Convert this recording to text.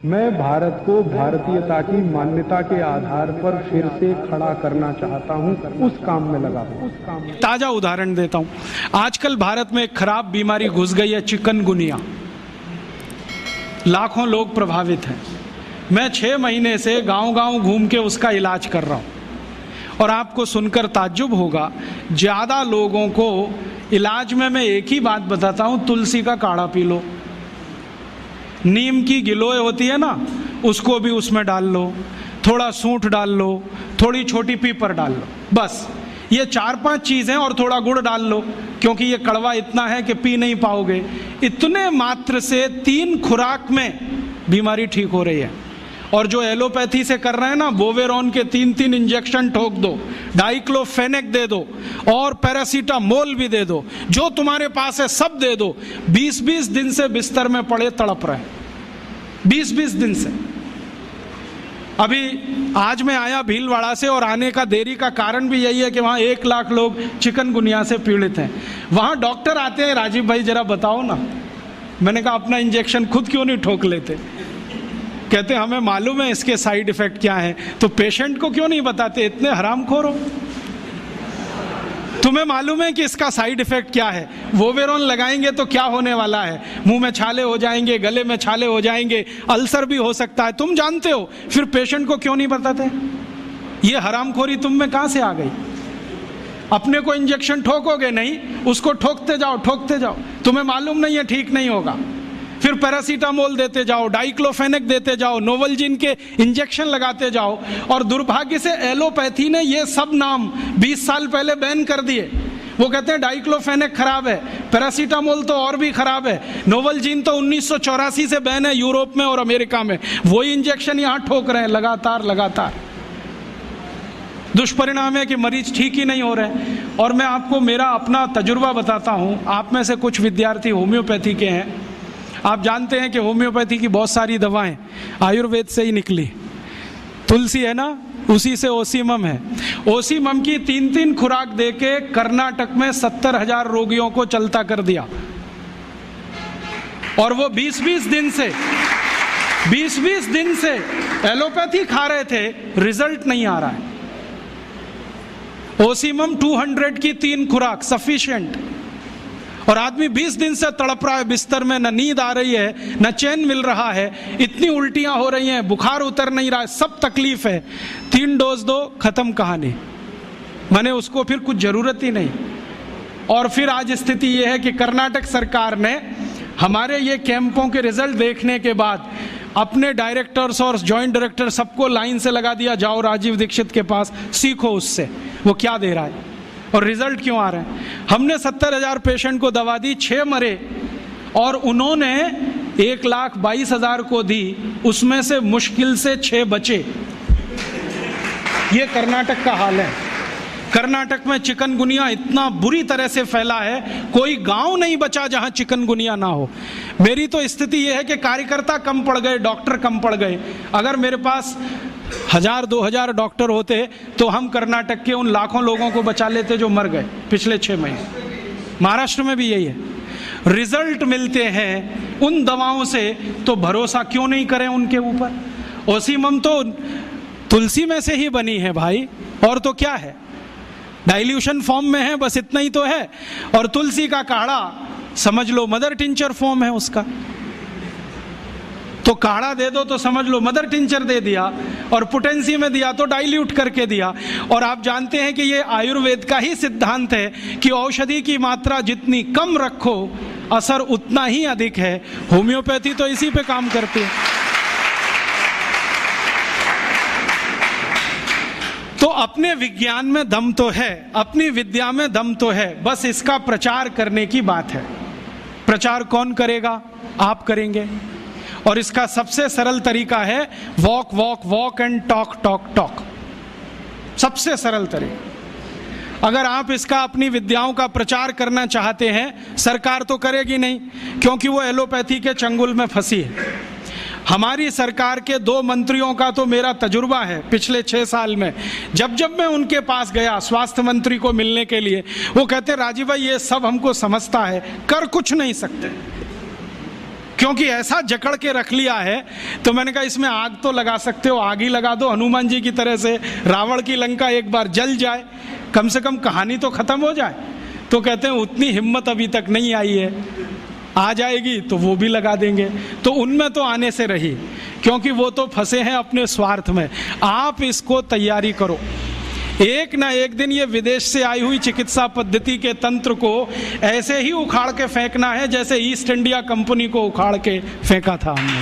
मैं भारत को भारतीयता की मान्यता के आधार पर फिर से खड़ा करना चाहता हूं, उस काम में लगा हूं। ताजा उदाहरण देता हूं। आजकल भारत में एक खराब बीमारी घुस गई है, चिकनगुनिया। लाखों लोग प्रभावित हैं। मैं 6 महीने से गांव-गांव घूम के उसका इलाज कर रहा हूं और आपको सुनकर ताज्जुब होगा, ज़्यादा लोगों को इलाज में मैं एक ही बात बताता हूं, तुलसी का काढ़ा पी लो। नीम की गिलोय होती है ना, उसको भी उसमें डाल लो, थोड़ा सूंठ डाल लो, थोड़ी छोटी पीपर डाल लो, बस ये 4-5 चीज़ें, और थोड़ा गुड़ डाल लो, क्योंकि ये कड़वा इतना है कि पी नहीं पाओगे। इतने मात्र से 3 खुराक में बीमारी ठीक हो रही है। और जो एलोपैथी से कर रहे हैं ना, बोवेरॉन के 3-3 इंजेक्शन ठोक दो, डाइक्लोफेनेक दे दो और पैरासीटामोल भी दे दो, जो तुम्हारे पास है सब दे दो। 20-20 दिन से बिस्तर में पड़े तड़प रहे, 20-20 दिन से। अभी आज मैं आया भीलवाड़ा से, और आने का देरी का कारण भी यही है कि वहाँ 1 लाख लोग चिकनगुनिया से पीड़ित हैं। वहाँ डॉक्टर आते हैं, राजीव भाई जरा बताओ ना। मैंने कहा अपना इंजेक्शन खुद क्यों नहीं ठोक लेते? कहते हमें मालूम है इसके साइड इफेक्ट क्या है, तो पेशेंट को क्यों नहीं बताते? इतने हरामखोर हो। तुम्हें मालूम है कि इसका साइड इफेक्ट क्या है? वोवेरॉन लगाएंगे तो क्या होने वाला है? मुंह में छाले हो जाएंगे, गले में छाले हो जाएंगे, अल्सर भी हो सकता है। तुम जानते हो, फिर पेशेंट को क्यों नहीं बताते? ये हरामखोरी तुम में कहां से आ गई? अपने को इंजेक्शन ठोकोगे नहीं, उसको ठोकते जाओ, ठोकते जाओ। तुम्हें मालूम नहीं है ठीक नहीं होगा, फिर पैरासीटामोल देते जाओ, डाइक्लोफेनेक देते जाओ, नोवलजिन के इंजेक्शन लगाते जाओ। और दुर्भाग्य से एलोपैथी ने ये सब नाम 20 साल पहले बैन कर दिए। वो कहते हैं डाइक्लोफेनेक खराब है, पैरासीटामोल तो और भी खराब है, नोवलजिन तो 1984 से बैन है यूरोप में और अमेरिका में। वही इंजेक्शन यहाँ ठोक रहे हैं लगातार। दुष्परिणाम है कि मरीज ठीक ही नहीं हो रहे। और मैं आपको मेरा अपना तजुर्बा बताता हूँ। आप में से कुछ विद्यार्थी होम्योपैथी के हैं। आप जानते हैं कि होम्योपैथी की बहुत सारी दवाएं आयुर्वेद से ही निकली। तुलसी है ना, उसी से ओसीमम है। ओसीमम की 3-3 खुराक देके कर्नाटक में 70,000 रोगियों को चलता कर दिया। और वो 20-20 दिन से एलोपैथी खा रहे थे, रिजल्ट नहीं आ रहा है। ओसीमम 200 की 3 खुराक सफिशिएंट। और आदमी 20 दिन से तड़प रहा है बिस्तर में, न नींद आ रही है, न चैन मिल रहा है, इतनी उल्टियां हो रही हैं, बुखार उतर नहीं रहा है, सब तकलीफ है। 3 डोज दो, खत्म कहानी। मैंने उसको फिर कुछ जरूरत ही नहीं। और फिर आज स्थिति यह है कि कर्नाटक सरकार ने हमारे ये कैंपों के रिजल्ट देखने के बाद अपने डायरेक्टर्स और जॉइंट डायरेक्टर सबको लाइन से लगा दिया, जाओ राजीव दीक्षित के पास, सीखो उससे वो क्या दे रहा है और रिजल्ट क्यों आ रहे हैं। हमने 70,000 पेशेंट को दवा दी, 6 मरे, और उन्होंने 1,22,000 को दी, उसमें से मुश्किल से 6 बचे। ये कर्नाटक का हाल है। कर्नाटक में चिकनगुनिया इतना बुरी तरह से फैला है, कोई गांव नहीं बचा जहां चिकनगुनिया ना हो। मेरी तो स्थिति यह है कि कार्यकर्ता कम पड़ गए, डॉक्टर कम पड़ गए। अगर मेरे पास 1,000-2,000 डॉक्टर होते तो हम कर्नाटक के उन लाखों लोगों को बचा लेते जो मर गए पिछले 6 महीने। महाराष्ट्र में भी यही है। रिजल्ट मिलते हैं उन दवाओं से, तो भरोसा क्यों नहीं करें उनके ऊपर? ओसीमम तो तुलसी में से ही बनी है भाई, और तो क्या है, डाइल्यूशन फॉर्म में है, बस इतना ही तो है। और तुलसी का काढ़ा समझ लो मदर टिंचर फॉर्म है उसका। तो काढ़ा दे दो तो समझ लो मदर टिंचर दे दिया, और पोटेंसी में दिया तो डाइल्यूट करके दिया। और आप जानते हैं कि ये आयुर्वेद का ही सिद्धांत है कि औषधि की मात्रा जितनी कम रखो, असर उतना ही अधिक है। होम्योपैथी तो इसी पे काम करती है। तो अपने विज्ञान में दम तो है, अपनी विद्या में दम तो है, बस इसका प्रचार करने की बात है। प्रचार कौन करेगा? आप करेंगे। और इसका सबसे सरल तरीका है walk walk walk and talk talk talk. सबसे सरल तरीका। अगर आप इसका अपनी विद्याओं का प्रचार करना चाहते हैं, सरकार तो करेगी नहीं, क्योंकि वो एलोपैथी के चंगुल में फंसी है। हमारी सरकार के 2 मंत्रियों का तो मेरा तजुर्बा है पिछले 6 साल में। जब मैं उनके पास गया स्वास्थ्य मंत्री को मिलने के लिए, वो कहते राजीव भाई ये सब हमको समझता है, कर कुछ नहीं सकते। क्योंकि ऐसा जकड़ के रख लिया है। तो मैंने कहा इसमें आग तो लगा सकते हो, आग ही लगा दो, हनुमान जी की तरह से रावण की लंका एक बार जल जाए, कम से कम कहानी तो खत्म हो जाए। तो कहते हैं उतनी हिम्मत अभी तक नहीं आई है, आ जाएगी तो वो भी लगा देंगे। तो उनमें तो आने से रही, क्योंकि वो तो फंसे हैं अपने स्वार्थ में। आप इसको तैयारी करो, एक ना एक दिन ये विदेश से आई हुई चिकित्सा पद्धति के तंत्र को ऐसे ही उखाड़ के फेंकना है जैसे ईस्ट इंडिया कंपनी को उखाड़ के फेंका था हमने।